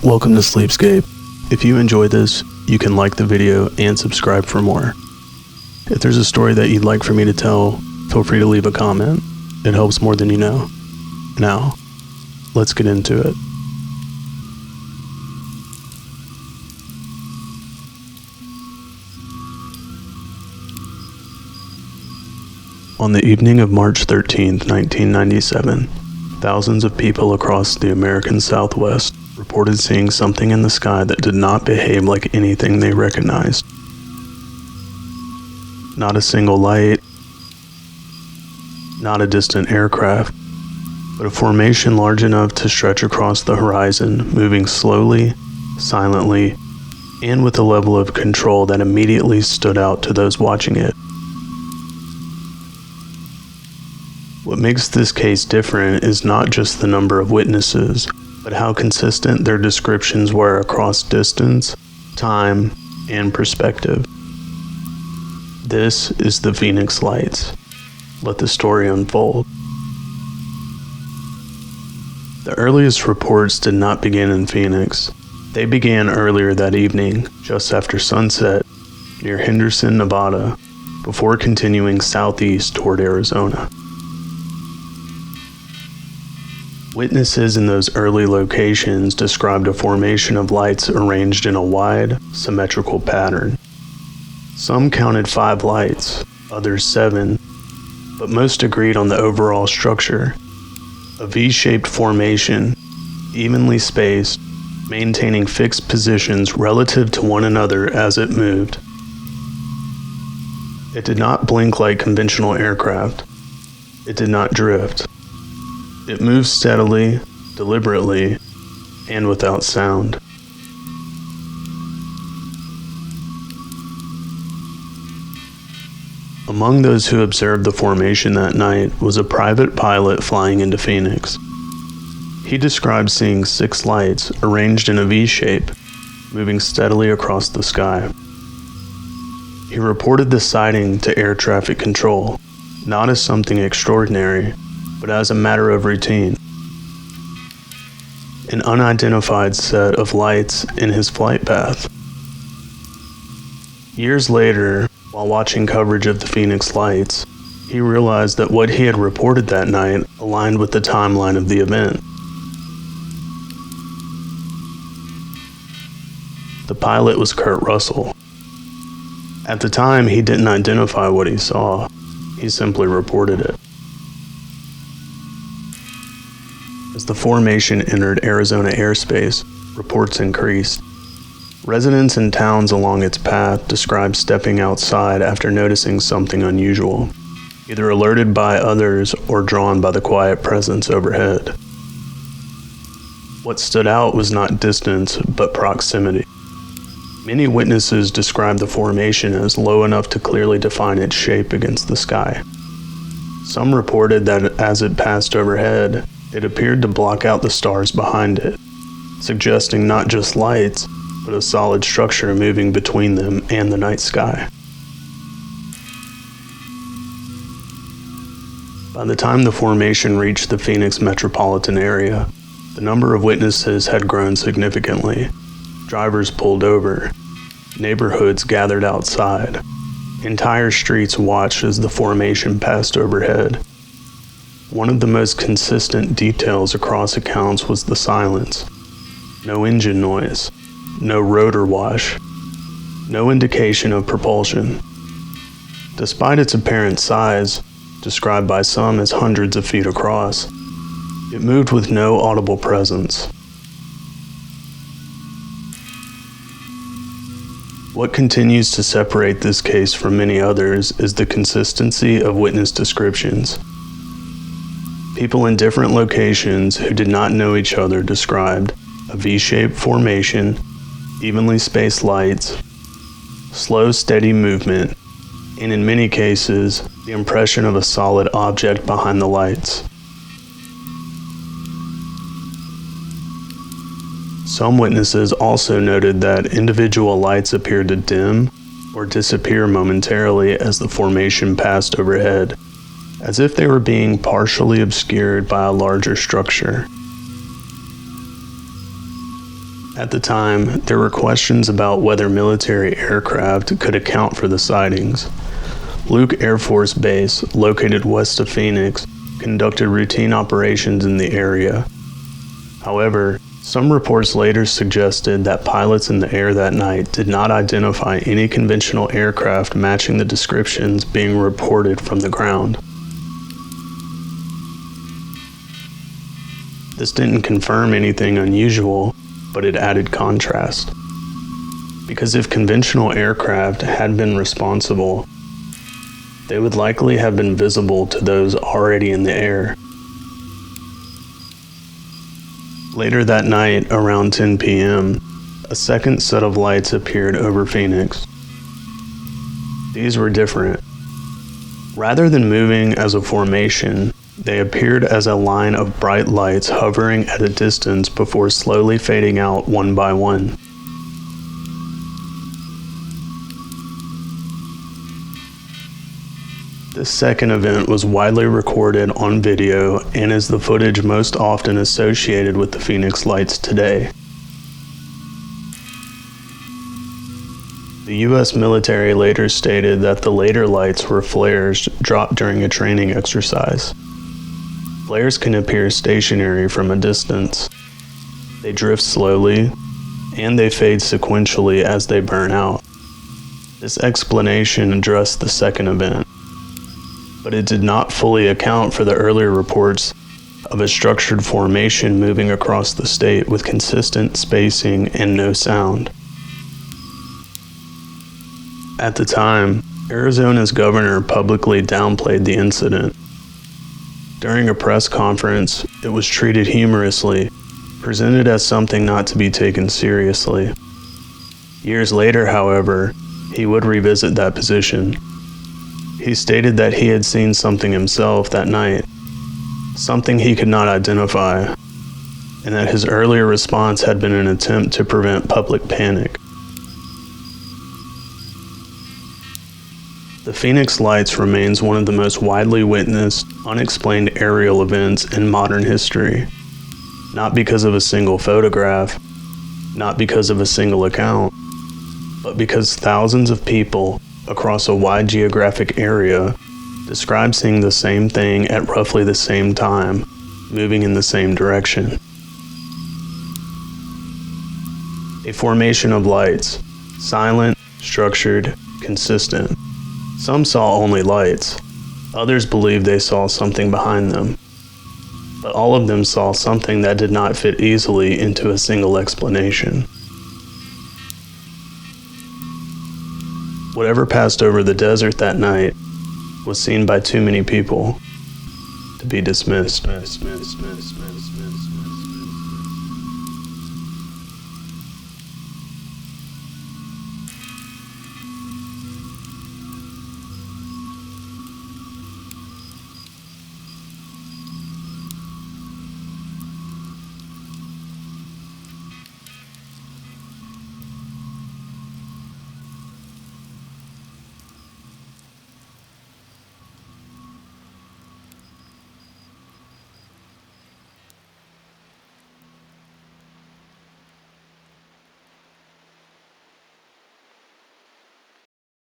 Welcome to Sleepscape. If you enjoy this, you can like the video and subscribe for more. If there's a story that you'd like for me to tell, feel free to leave a comment. It helps more than you know. Now, let's get into it. On the evening of March 13, 1997, thousands of people across the American Southwest reported seeing something in the sky that did not behave like anything they recognized. Not a single light, not a distant aircraft, but a formation large enough to stretch across the horizon, moving slowly, silently, and with a level of control that immediately stood out to those watching it. What makes this case different is not just the number of witnesses, but how consistent their descriptions were across distance, time, and perspective. This is the Phoenix Lights. Let the story unfold. The earliest reports did not begin in Phoenix. They began earlier that evening, just after sunset, near Henderson, Nevada, before continuing southeast toward Arizona. Witnesses in those early locations described a formation of lights arranged in a wide, symmetrical pattern. Some counted 5 lights, others 7, but most agreed on the overall structure. A V-shaped formation, evenly spaced, maintaining fixed positions relative to one another as it moved. It did not blink like conventional aircraft. It did not drift. It moved steadily, deliberately, and without sound. Among those who observed the formation that night was a private pilot flying into Phoenix. He described seeing 6 lights arranged in a V shape, moving steadily across the sky. He reported the sighting to air traffic control, not as something extraordinary, but as a matter of routine. An unidentified set of lights in his flight path. Years later, while watching coverage of the Phoenix Lights, he realized that what he had reported that night aligned with the timeline of the event. The pilot was Kurt Russell. At the time, he didn't identify what he saw. He simply reported it. As the formation entered Arizona airspace, reports increased. Residents in towns along its path described stepping outside after noticing something unusual, either alerted by others or drawn by the quiet presence overhead. What stood out was not distance, but proximity. Many witnesses described the formation as low enough to clearly define its shape against the sky. Some reported that as it passed overhead, it appeared to block out the stars behind it, suggesting not just lights, but a solid structure moving between them and the night sky. By the time the formation reached the Phoenix metropolitan area, the number of witnesses had grown significantly. Drivers pulled over. Neighborhoods gathered outside. Entire streets watched as the formation passed overhead. One of the most consistent details across accounts was the silence. No engine noise, no rotor wash, no indication of propulsion. Despite its apparent size, described by some as hundreds of feet across, it moved with no audible presence. What continues to separate this case from many others is the consistency of witness descriptions. People in different locations who did not know each other described a V-shaped formation, evenly spaced lights, slow, steady movement, and in many cases, the impression of a solid object behind the lights. Some witnesses also noted that individual lights appeared to dim or disappear momentarily as the formation passed overhead, as if they were being partially obscured by a larger structure. At the time, there were questions about whether military aircraft could account for the sightings. Luke Air Force Base, located west of Phoenix, conducted routine operations in the area. However, some reports later suggested that pilots in the air that night did not identify any conventional aircraft matching the descriptions being reported from the ground. This didn't confirm anything unusual, but it added contrast. Because if conventional aircraft had been responsible, they would likely have been visible to those already in the air. Later that night, around 10 p.m., a second set of lights appeared over Phoenix. These were different. Rather than moving as a formation, they appeared as a line of bright lights hovering at a distance before slowly fading out one by one. This second event was widely recorded on video and is the footage most often associated with the Phoenix Lights today. The U.S. military later stated that the later lights were flares dropped during a training exercise. Flares can appear stationary from a distance. They drift slowly, and they fade sequentially as they burn out. This explanation addressed the second event, but it did not fully account for the earlier reports of a structured formation moving across the state with consistent spacing and no sound. At the time, Arizona's governor publicly downplayed the incident. During a press conference, it was treated humorously, presented as something not to be taken seriously. Years later, however, he would revisit that position. He stated that he had seen something himself that night, something he could not identify, and that his earlier response had been an attempt to prevent public panic. The Phoenix Lights remains one of the most widely witnessed, unexplained aerial events in modern history. Not because of a single photograph, not because of a single account, but because thousands of people across a wide geographic area describe seeing the same thing at roughly the same time, moving in the same direction. A formation of lights, silent, structured, consistent. Some saw only lights. Others believed they saw something behind them. But all of them saw something that did not fit easily into a single explanation. Whatever passed over the desert that night was seen by too many people to be dismissed.